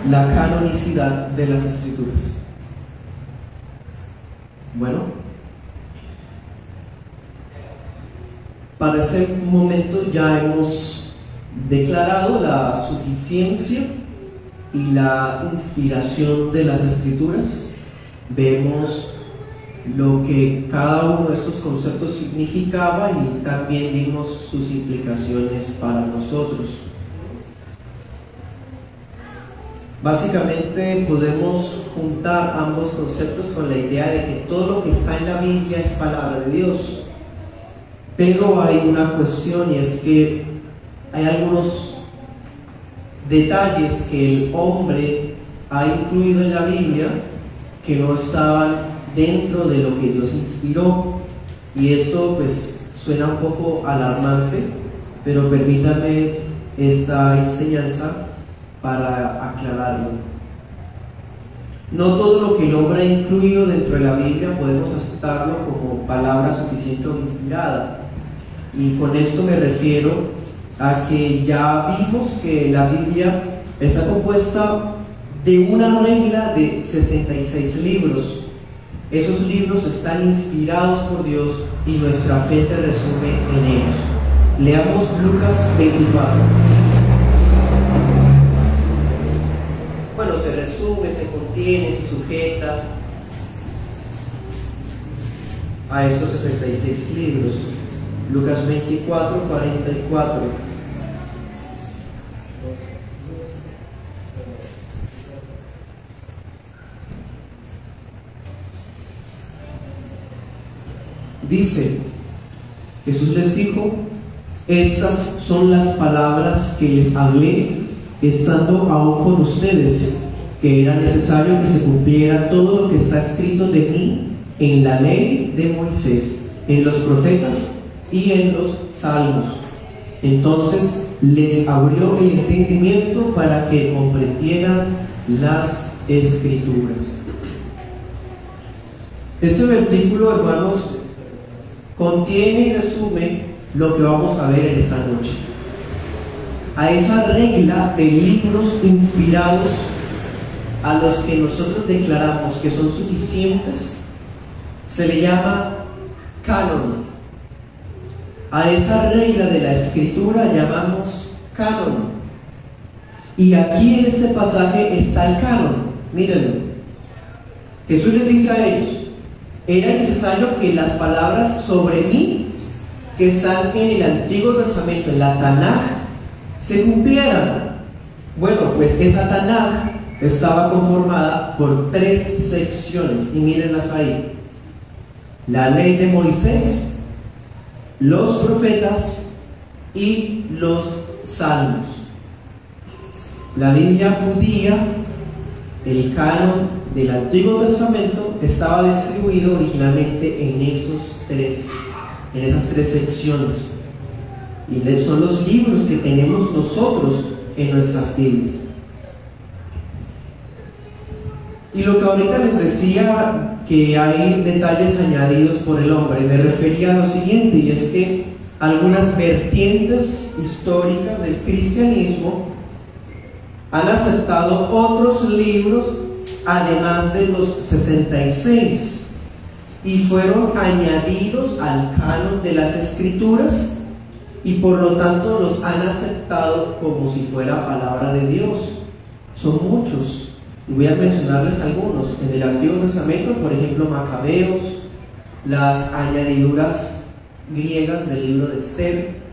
la canonicidad de las Escrituras? Bueno, para ese momento ya hemos declarado la suficiencia y la inspiración de las Escrituras. Vemos lo que cada uno de estos conceptos significaba y también vimos sus implicaciones para nosotros. Básicamente podemos juntar ambos conceptos con la idea de que todo lo que está en la Biblia es palabra de Dios. Pero hay una cuestión, y es que hay algunos detalles que el hombre ha incluido en la Biblia que no estaban dentro de lo que Dios inspiró, y esto pues suena un poco alarmante, pero permítanme esta enseñanza para aclararlo. No todo lo que el hombre ha incluido dentro de la Biblia podemos aceptarlo como palabra suficiente o inspirada, y con esto me refiero a que ya vimos que la Biblia está compuesta de una regla de 66 libros. Esos libros están inspirados por Dios y nuestra fe se resume en ellos. Leamos Lucas 24. Bueno, se resume, se contiene, se sujeta a esos 66 libros. Lucas 24, 44. Dice, Jesús les dijo: estas son las palabras que les hablé estando aún con ustedes, que era necesario que se cumpliera todo lo que está escrito de mí en la ley de Moisés, en los profetas y en los salmos. Entonces les abrió el entendimiento para que comprendieran las Escrituras. Este versículo, hermanos, contiene y resume lo que vamos a ver en esta noche. A esa regla de libros inspirados a los que nosotros declaramos que son suficientes se le llama canon. A esa regla de la Escritura llamamos canon. Y aquí en este pasaje está el canon. Mírenlo. Jesús les dice a ellos: era necesario que las palabras sobre mí que están en el Antiguo Testamento, en la Tanaj, se cumplieran. Bueno, pues esa Tanaj estaba conformada por 3 secciones, y mírenlas ahí: la ley de Moisés, los profetas y los salmos. La Biblia judía, el canon del Antiguo Testamento, estaba distribuido originalmente en esas tres secciones, y son los libros que tenemos nosotros en nuestras Biblias. Y lo que ahorita les decía, que hay detalles añadidos por el hombre, me refería a lo siguiente, y es que algunas vertientes históricas del cristianismo han aceptado otros libros además de los 66, y fueron añadidos al canon de las Escrituras, y por lo tanto los han aceptado como si fuera palabra de Dios. Son muchos, y voy a mencionarles algunos. En el Antiguo Testamento, por ejemplo, Macabeos, las añadiduras griegas del libro de Esther,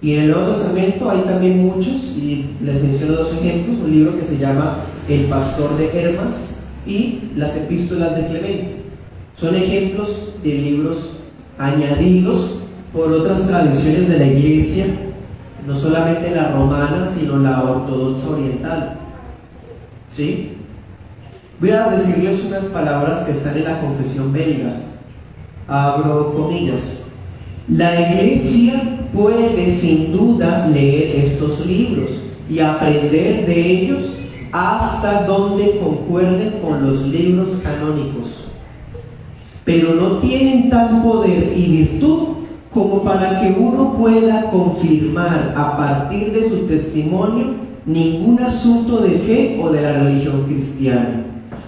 y en el Nuevo Testamento hay también muchos, y les menciono 2 ejemplos: un libro que se llama El Pastor de Hermas y las Epístolas de Clemente. Son ejemplos de libros añadidos por otras tradiciones de la Iglesia, no solamente la romana, sino la ortodoxa oriental. ¿Sí? Voy a decirles unas palabras que están en la Confesión Belga. Abro comillas. La Iglesia puede sin duda leer estos libros y aprender de ellos hasta donde concuerden con los libros canónicos, pero no tienen tal poder y virtud como para que uno pueda confirmar a partir de su testimonio ningún asunto de fe o de la religión cristiana.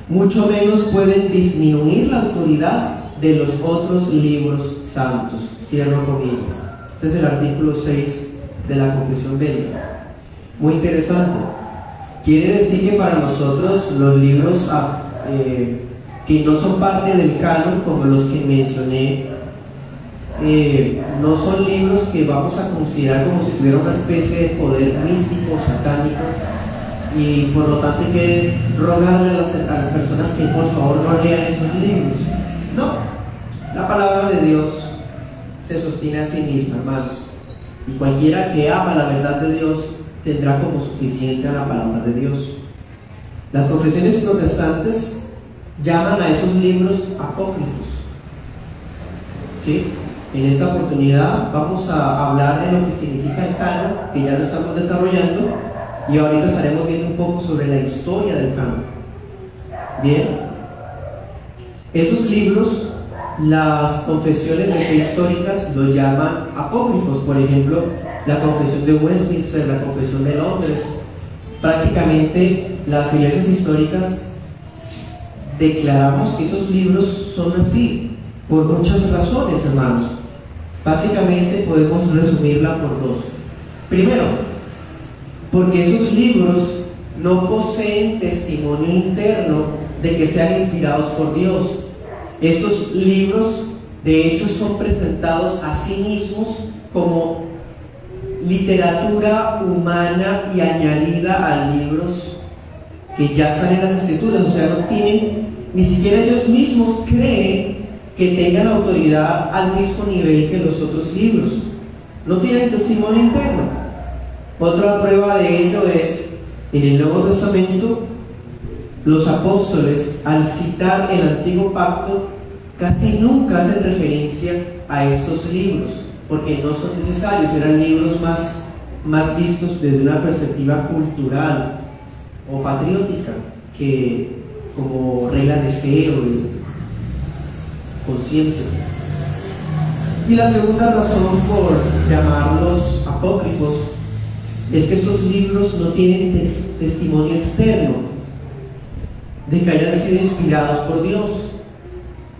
Mucho menos pueden disminuir la autoridad de los otros libros santos. Cierro comillas. Este es el artículo 6 de la Confesión Belga. Muy interesante. Quiere decir que para nosotros los libros que no son parte del canon, como los que mencioné, no son libros que vamos a considerar como si tuviera una especie de poder místico, satánico, y por lo tanto hay que rogarle a las personas que por favor no lean esos libros. No, la palabra de Dios se sostiene a sí misma, hermanos, y cualquiera que ama la verdad de Dios tendrá como suficiente a la palabra de Dios. Las confesiones protestantes llaman a esos libros apócrifos. ¿Sí? En esta oportunidad vamos a hablar de lo que significa el canon, que ya lo estamos desarrollando, y ahorita estaremos viendo un poco sobre la historia del canon. Bien, esos libros, las confesiones de fe históricas los llaman apócrifos. Por ejemplo, la confesión de Westminster, la confesión de Londres. Prácticamente las iglesias históricas declaramos que esos libros son así por muchas razones, hermanos. Básicamente podemos resumirla por dos. Primero, porque esos libros no poseen testimonio interno de que sean inspirados por Dios. Estos libros, de hecho, son presentados a sí mismos como literatura humana y añadida a libros que ya salen en las escrituras. O sea, no tienen, ni siquiera ellos mismos creen que tengan autoridad al mismo nivel que los otros libros. No tienen testimonio interno. Otra prueba de ello es, en el Nuevo Testamento, los apóstoles, al citar el Antiguo Pacto, casi nunca hacen referencia a estos libros, porque no son necesarios. Eran libros más vistos desde una perspectiva cultural o patriótica que como regla de fe o de conciencia. Y la segunda razón por llamarlos apócrifos es que estos libros no tienen testimonio externo de que hayan sido inspirados por Dios.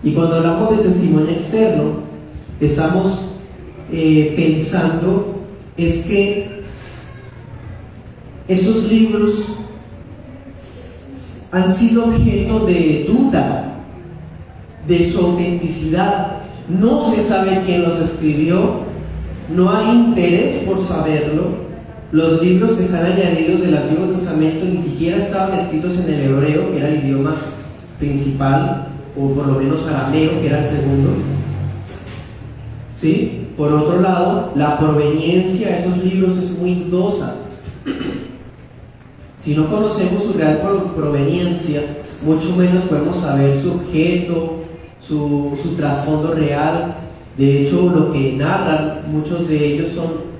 Y cuando hablamos de testimonio externo, estamos pensando es que esos libros han sido objeto de duda de su autenticidad. No se sabe quién los escribió, no hay interés por saberlo. Los libros que están añadidos del Antiguo Testamento ni siquiera estaban escritos en el hebreo, que era el idioma principal, o por lo menos arameo, que era el segundo. ¿Sí? Por otro lado, la proveniencia de esos libros es muy dudosa. Si no conocemos su real proveniencia, mucho menos podemos saber su objeto, su trasfondo real. De hecho, lo que narran muchos de ellos son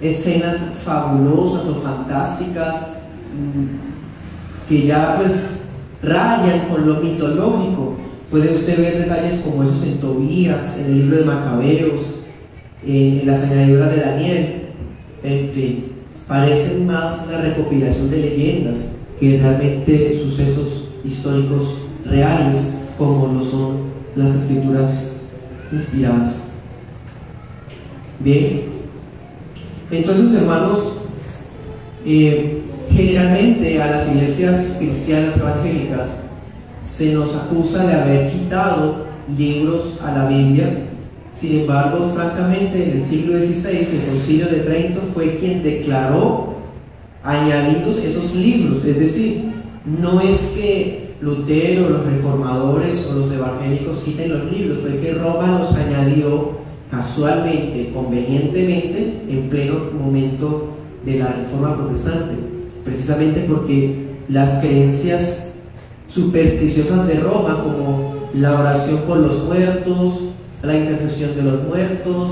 escenas fabulosas o fantásticas que ya pues rayan con lo mitológico. Puede usted ver detalles como esos en Tobías, en el libro de Macabeos, en las añadiduras de Daniel. En fin, parecen más una recopilación de leyendas que realmente sucesos históricos reales, como lo son las escrituras inspiradas. Bien, entonces, hermanos, generalmente a las iglesias cristianas evangélicas se nos acusa de haber quitado libros a la Biblia. Sin embargo, francamente, en el siglo XVI, el Concilio de Trento fue quien declaró añadidos esos libros. Es decir, no es que Lutero, los reformadores o los evangélicos quiten los libros, fue que Roma los añadió casualmente, convenientemente, en pleno momento de la Reforma Protestante, precisamente porque las creencias supersticiosas de Roma, como la oración por los muertos, la intercesión de los muertos,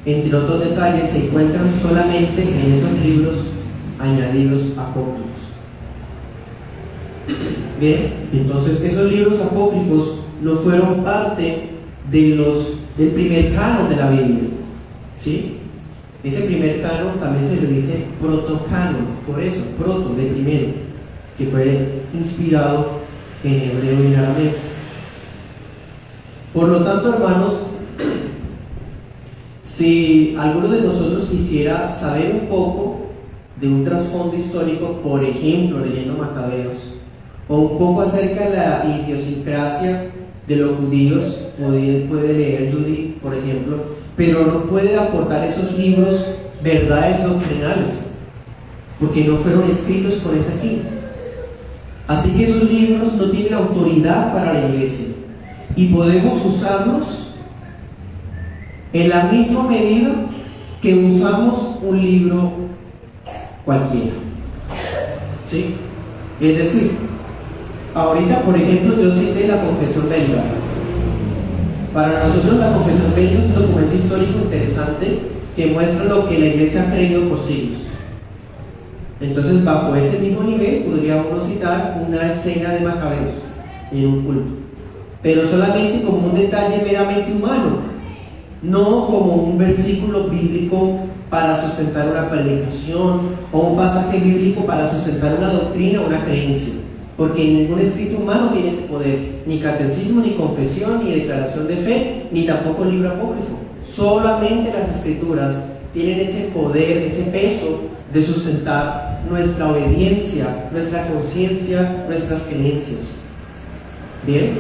entre otros detalles, se encuentran solamente en esos libros añadidos apócrifos. Bien, entonces esos libros apócrifos no fueron parte del primer canon de la Biblia, ¿sí? Ese primer canon también se le dice protocanon, por eso, proto, de primero, que fue inspirado en hebreo y en arameo. Por lo tanto, hermanos, si alguno de nosotros quisiera saber un poco de un trasfondo histórico, por ejemplo, leyendo Macabeos, o un poco acerca de la idiosincrasia de los judíos, puede leer Judy, por ejemplo, pero no puede aportar esos libros verdades doctrinales, porque no fueron escritos con ese fin. Así que esos libros no tienen autoridad para la iglesia, y podemos usarlos en la misma medida que usamos un libro cualquiera. ¿Sí? Es decir, ahorita, por ejemplo, yo cité la Confesión Belga. Para nosotros la Confesión Belga es un documento histórico interesante que muestra lo que la iglesia ha creído por siglos. Entonces, bajo ese mismo nivel podría uno citar una escena de Macabeos en un culto, pero solamente como un detalle meramente humano, no como un versículo bíblico para sustentar una predicación o un pasaje bíblico para sustentar una doctrina o una creencia, porque ningún escrito humano tiene ese poder, ni catecismo, ni confesión, ni declaración de fe, ni tampoco libro apócrifo. Solamente las escrituras tienen ese poder, ese peso de sustentar nuestra obediencia, nuestra conciencia, nuestras creencias. Bien,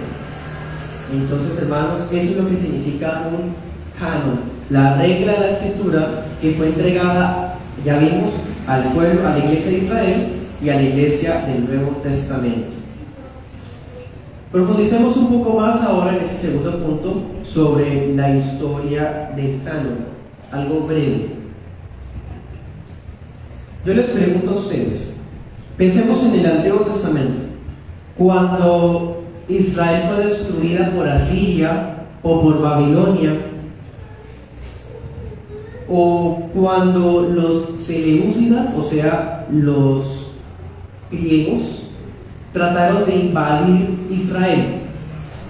entonces, hermanos, eso es lo que significa un canon, la regla de la escritura que fue entregada, ya vimos, al pueblo, a la iglesia de Israel y a la iglesia del Nuevo Testamento. Profundicemos un poco más ahora en ese segundo punto sobre la historia del canon, algo breve. Yo les pregunto a ustedes, pensemos en el Antiguo Testamento, cuando Israel fue destruida por Asiria o por Babilonia, o cuando los seleucidas, o sea, los griegos, trataron de invadir Israel.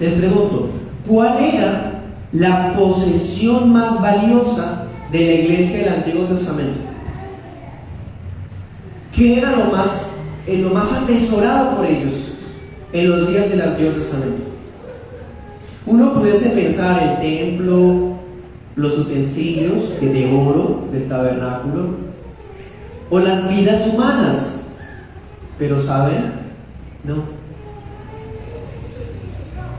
Les pregunto, ¿cuál era la posesión más valiosa de la iglesia del Antiguo Testamento? ¿Qué era lo más atesorado por ellos en los días del Antiguo Testamento? Uno pudiese pensar el templo, los utensilios de oro del tabernáculo, o las vidas humanas, pero ¿saben? No.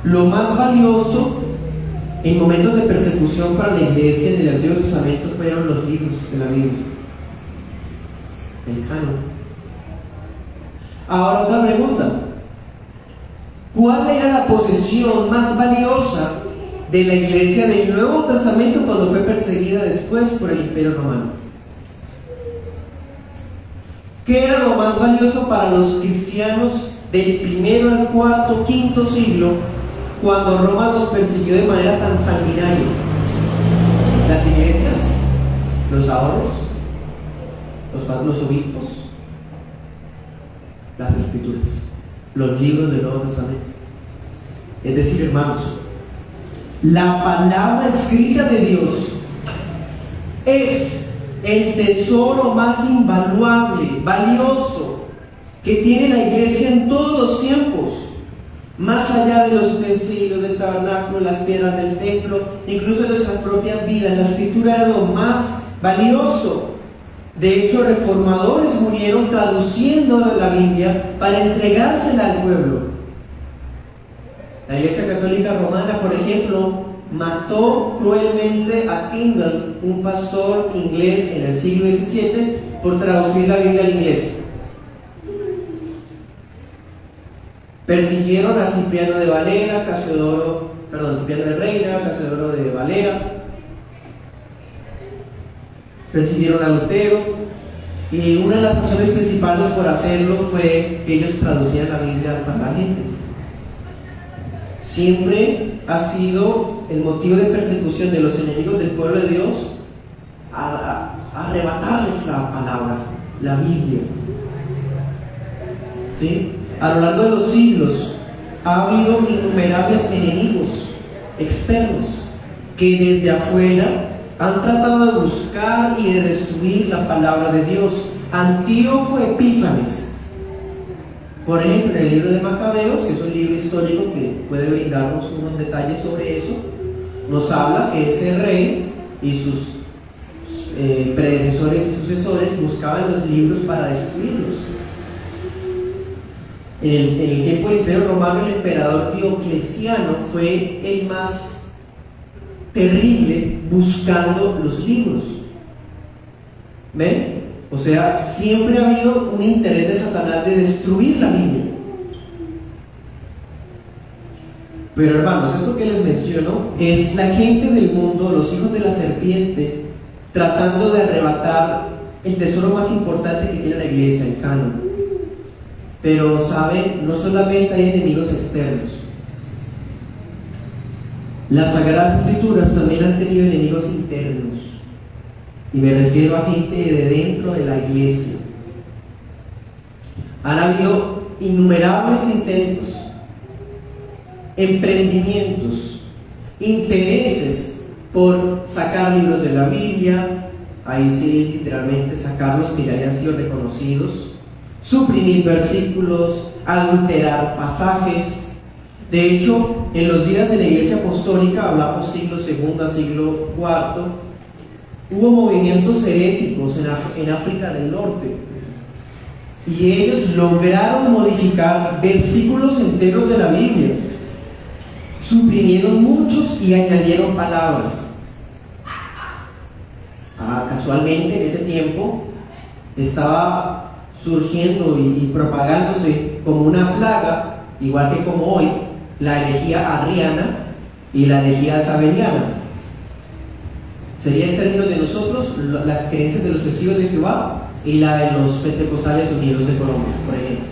Lo más valioso en momentos de persecución para la iglesia en el Antiguo Testamento fueron los libros de la Biblia, el canon. Ahora otra pregunta: ¿cuál era la posesión más valiosa de la iglesia del Nuevo Testamento cuando fue perseguida después por el Imperio Romano? ¿Qué era lo más valioso para los cristianos del primero al cuarto, quinto siglo, cuando Roma los persiguió de manera tan sanguinaria? Las iglesias, los ahorros, los obispos, las escrituras, los libros del Nuevo Testamento. Es decir, hermanos, la palabra escrita de Dios es el tesoro más invaluable, valioso, que tiene la iglesia en todos los tiempos, más allá de los utensilios del tabernáculo, las piedras del templo, incluso de nuestras propias vidas. La escritura era lo más valioso. De hecho, reformadores murieron traduciendo la Biblia para entregársela al pueblo. La Iglesia Católica Romana, por ejemplo, mató cruelmente a Tyndale, un pastor inglés en el siglo XVII, por traducir la Biblia al inglés. Persiguieron a Cipriano de Valera, Cipriano de Reina, Casiodoro de Valera. Persiguieron a Lutero, y una de las razones principales por hacerlo fue que ellos traducían la Biblia para la gente. Siempre ha sido el motivo de persecución de los enemigos del pueblo de Dios arrebatarles la palabra, la Biblia. ¿Sí? A lo largo de los siglos ha habido innumerables enemigos externos que desde afuera han tratado de buscar y de destruir la palabra de Dios. Antíoco Epífanes, por ejemplo, en el libro de Macabeos, que es un libro histórico que puede brindarnos unos detalles sobre eso, nos habla que ese rey y sus predecesores y sucesores buscaban los libros para destruirlos. En el tiempo del Imperio Romano, el emperador Diocleciano fue el más terrible buscando los libros. ¿Ven? O sea, siempre ha habido un interés de Satanás de destruir la Biblia. Pero hermanos, esto que les menciono es la gente del mundo, los hijos de la serpiente, tratando de arrebatar el tesoro más importante que tiene la iglesia, el canon. Pero saben, no solamente hay enemigos externos. Las Sagradas Escrituras también han tenido enemigos internos. Y me refiero a gente de dentro de la iglesia. Han habido innumerables intentos, emprendimientos, intereses por sacar libros de la Biblia, ahí sí, literalmente sacarlos que ya hayan sido reconocidos, suprimir versículos, adulterar pasajes. De hecho, en los días de la Iglesia Apostólica, hablamos siglo II, siglo IV, hubo movimientos heréticos en África del Norte, y ellos lograron modificar versículos enteros de la Biblia, suprimieron muchos y añadieron palabras. Casualmente en ese tiempo estaba surgiendo y propagándose como una plaga, igual que como hoy, la herejía arriana y la herejía sabeliana. Sería en términos de nosotros las creencias de los testigos de Jehová y la de los Pentecostales Unidos de Colombia, por ejemplo.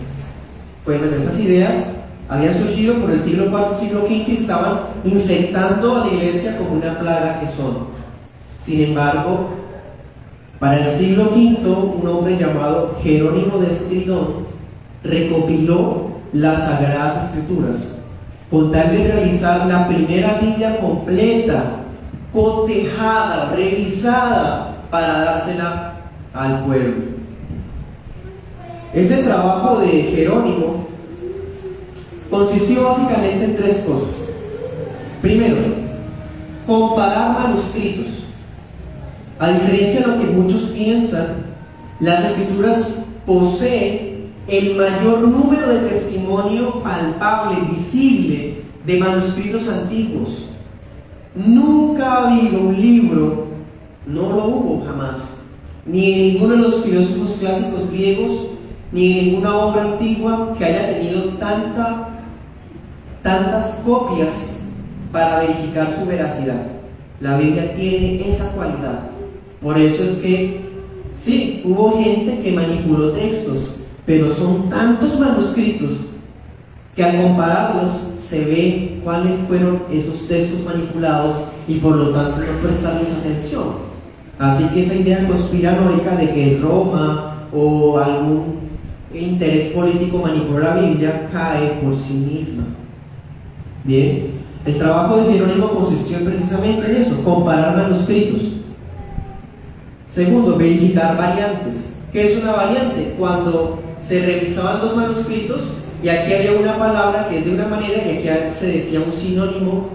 Pues bueno, esas ideas habían surgido por el siglo IV, siglo V, y estaban infectando a la iglesia como una plaga que son. Sin embargo, para el siglo V, un hombre llamado Jerónimo de Estridón recopiló las Sagradas Escrituras con tal de realizar la primera Biblia completa, cotejada, revisada, para dársela al pueblo. Ese trabajo de Jerónimo consistió básicamente en tres cosas. Primero, comparar manuscritos. A diferencia de lo que muchos piensan, las Escrituras poseen el mayor número de testimonio palpable, visible, de manuscritos antiguos. Nunca ha habido un libro, no lo hubo jamás, ni en ninguno de los filósofos clásicos griegos, ni en ninguna obra antigua que haya tenido tantas copias para verificar su veracidad. La Biblia tiene esa cualidad. Por eso es que sí, hubo gente que manipuló textos, pero son tantos manuscritos que al compararlos se ve cuáles fueron esos textos manipulados y por lo tanto no prestarles atención. Así que esa idea conspiranoica de que en Roma o algún interés político manipuló la Biblia cae por sí misma. Bien, el trabajo de Jerónimo consistió precisamente en eso, comparar manuscritos. Segundo, verificar variantes. ¿Qué es una variante? Cuando se revisaban dos manuscritos y aquí había una palabra que es de una manera y aquí se decía un sinónimo,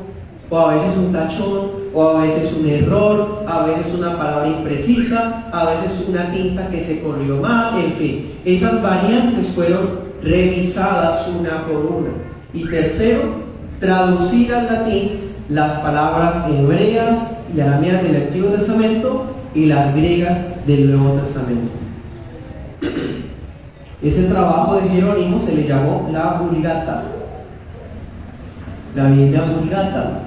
o a veces un tachón, o a veces un error, a veces una palabra imprecisa, a veces una tinta que se corrió mal, en fin. Esas variantes fueron revisadas una por una. Y tercero, traducir al latín las palabras hebreas y arameas del Antiguo Testamento y las griegas del Nuevo Testamento. Ese trabajo de Jerónimo se le llamó la Vulgata, la Biblia Vulgata.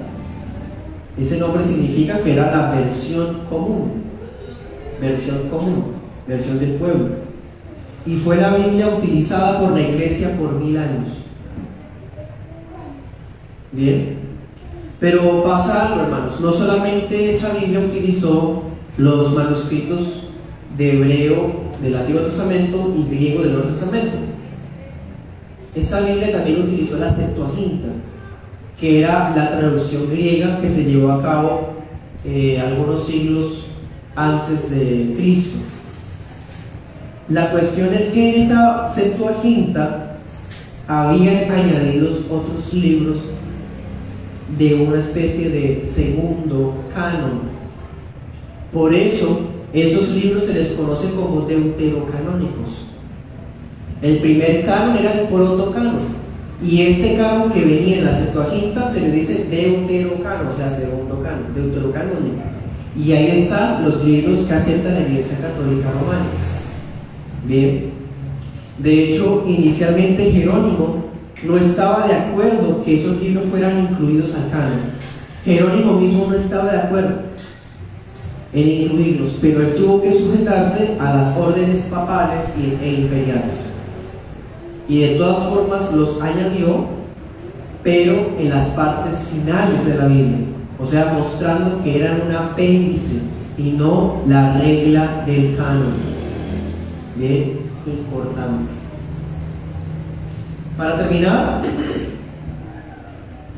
Ese nombre significa que era la versión común, versión del pueblo. Y fue la Biblia utilizada por la iglesia por 1000 años. Bien, pero pasa algo, hermanos. No solamente esa Biblia utilizó los manuscritos de hebreo del Antiguo Testamento y griego del Nuevo Testamento. Esta Biblia también utilizó la Septuaginta, que era la traducción griega que se llevó a cabo algunos siglos antes de Cristo. La cuestión es que en esa Septuaginta habían añadidos otros libros de una especie de segundo canon. Por eso esos libros se les conoce como deuterocanónicos. El primer canon era el protocanon, y este canon que venía en la Septuaginta se le dice deuterocanon, o sea, segundo canon, deuterocanónico. Y ahí están los libros que asientan la Iglesia Católica Romana. Bien, de hecho, inicialmente Jerónimo no estaba de acuerdo que esos libros fueran incluidos al canon. Jerónimo mismo no estaba de acuerdo en incluirlos, pero él tuvo que sujetarse a las órdenes papales e imperiales. Y de todas formas los añadió, pero en las partes finales de la Biblia, o sea, mostrando que eran un apéndice y no la regla del canon. Bien, importante. Para terminar,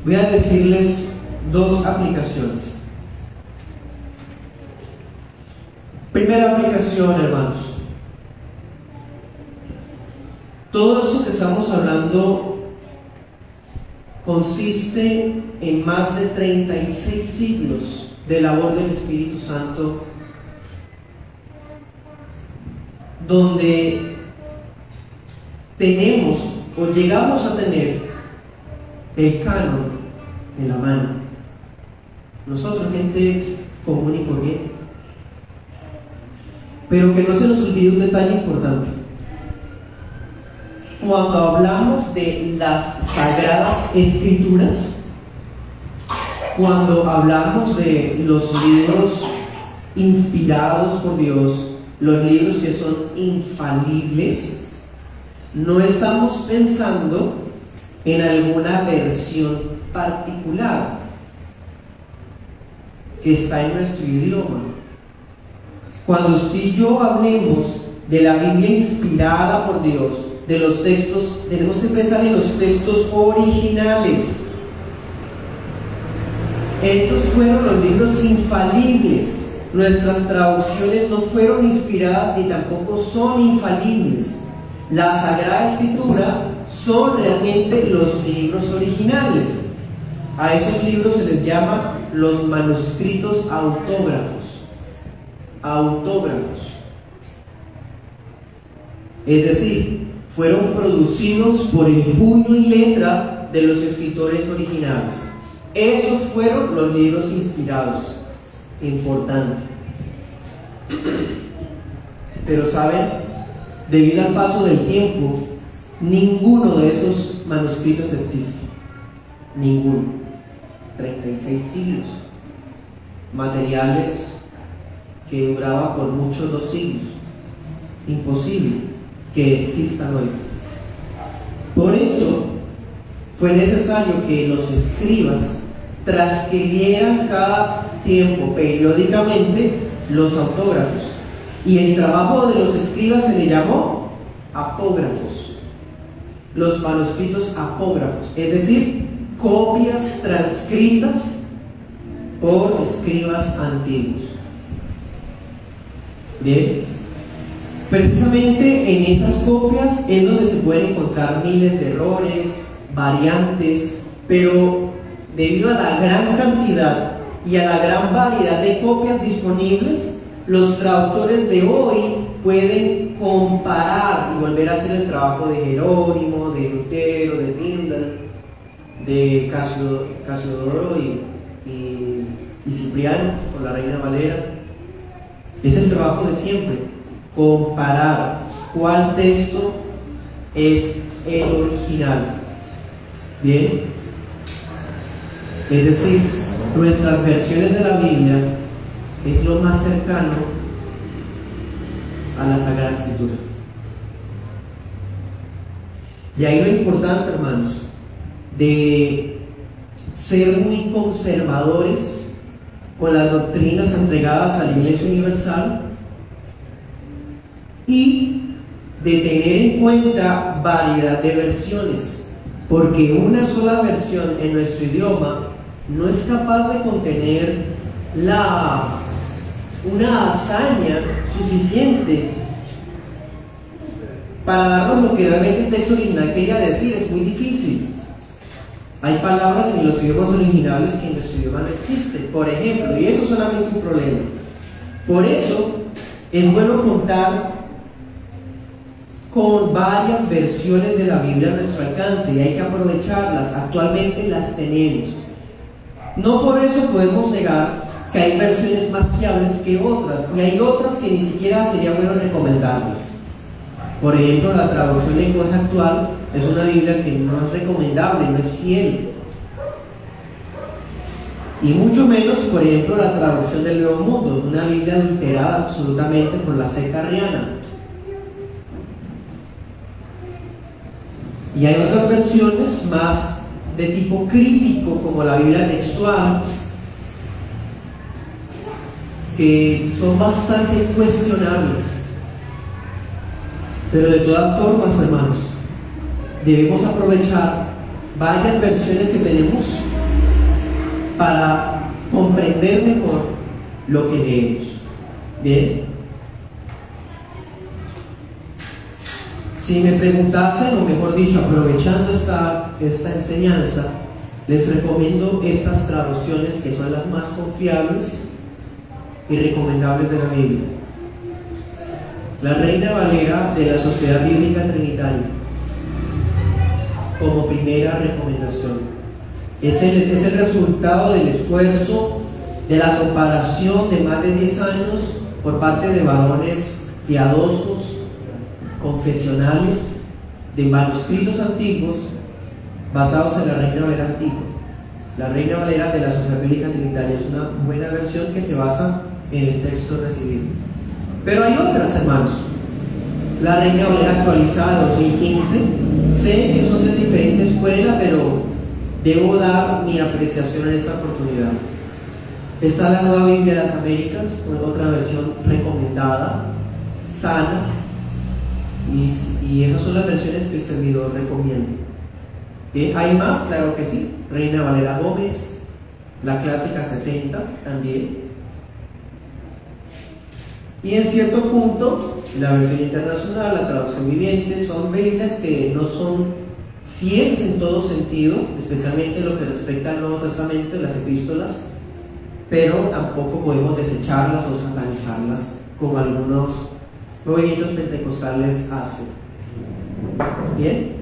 voy a decirles dos aplicaciones. Primera aplicación, hermanos. Todo esto que estamos hablando consiste en más de 36 siglos de labor del Espíritu Santo, donde tenemos o llegamos a tener el canon en la mano. Nosotros, gente común y corriente. Pero que no se nos olvide un detalle importante. Cuando hablamos de las Sagradas Escrituras, cuando hablamos de los libros inspirados por Dios, los libros que son infalibles, no estamos pensando en alguna versión particular que está en nuestro idioma. Cuando usted y yo hablemos de la Biblia inspirada por Dios, de los textos, tenemos que pensar en los textos originales. Estos fueron los libros infalibles. Nuestras traducciones no fueron inspiradas ni tampoco son infalibles. La Sagrada Escritura son realmente los libros originales. A esos libros se les llama los manuscritos autógrafos. Autógrafos. Es decir, fueron producidos por el puño y letra de los escritores originales. Esos fueron los libros inspirados. Importante. Pero saben, debido al paso del tiempo, ninguno de esos manuscritos existe. Ninguno. 36 siglos. Materiales que duraban por muchos 2 siglos. Imposible que existan hoy. Por eso fue necesario que los escribas transcribieran cada tiempo, periódicamente, los autógrafos. Y el trabajo de los escribas se le llamó apógrafos. Los manuscritos apógrafos, es decir, copias transcritas por escribas antiguos. Bien, precisamente en esas copias es donde se pueden encontrar miles de errores, variantes, pero debido a la gran cantidad y a la gran variedad de copias disponibles, los traductores de hoy pueden comparar y volver a hacer el trabajo de Jerónimo, de Lutero, de Tyndale, de Casiodoro y Cipriano, con la Reina Valera. Es el trabajo de siempre, comparar cuál texto es el original. Bien, es decir, nuestras versiones de la Biblia es lo más cercano a la Sagrada Escritura. Y ahí lo importante, hermanos, de ser muy conservadores con las doctrinas entregadas a la Iglesia Universal y de tener en cuenta variedad de versiones, porque una sola versión en nuestro idioma no es capaz de contener una hazaña suficiente para darnos lo que realmente el texto original quería decir. Es muy difícil. Hay palabras en los idiomas originales que en nuestro idioma no existen, por ejemplo, y eso es solamente un problema. Por eso es bueno contar con varias versiones de la Biblia a nuestro alcance y hay que aprovecharlas. Actualmente las tenemos. No por eso podemos negar que hay versiones más fiables que otras, y hay otras que ni siquiera sería bueno recomendarles. Por ejemplo, la traducción lenguaje actual es una Biblia que no es recomendable, no es fiel. Y mucho menos, por ejemplo, la traducción del Nuevo Mundo, una Biblia adulterada absolutamente por la secta arriana. Y hay otras versiones más de tipo crítico, como la Biblia textual, que son bastante cuestionables. Pero de todas formas, hermanos, debemos aprovechar varias versiones que tenemos para comprender mejor lo que leemos. Bien. Si me preguntasen, o mejor dicho, aprovechando esta enseñanza, les recomiendo estas traducciones que son las más confiables y recomendables de la Biblia. La Reina Valera de la Sociedad Bíblica Trinitaria, como primera recomendación. Es el resultado del esfuerzo, de la comparación de más de 10 años por parte de varones piadosos, confesionales, de manuscritos antiguos basados en la Reina Valera antigua. La Reina Valera de la Sociedad Bíblica Trinitaria es una buena versión que se basa en el texto recibido. Pero hay otras, hermanos. La Reina Valera actualizada 2015, sé que son de diferente escuela, pero debo dar mi apreciación en esta oportunidad. Está la Nueva Biblia de las Américas, otra versión recomendada, sana, y esas son las versiones que el servidor recomienda. ¿Hay más? Claro que sí. Reina Valera Gómez, la clásica 60 también. Y en cierto punto, la versión internacional, la traducción viviente, son Biblias que no son fieles en todo sentido, especialmente en lo que respecta al Nuevo Testamento y las epístolas, pero tampoco podemos desecharlas o satanizarlas como algunos movimientos pentecostales hacen. Bien.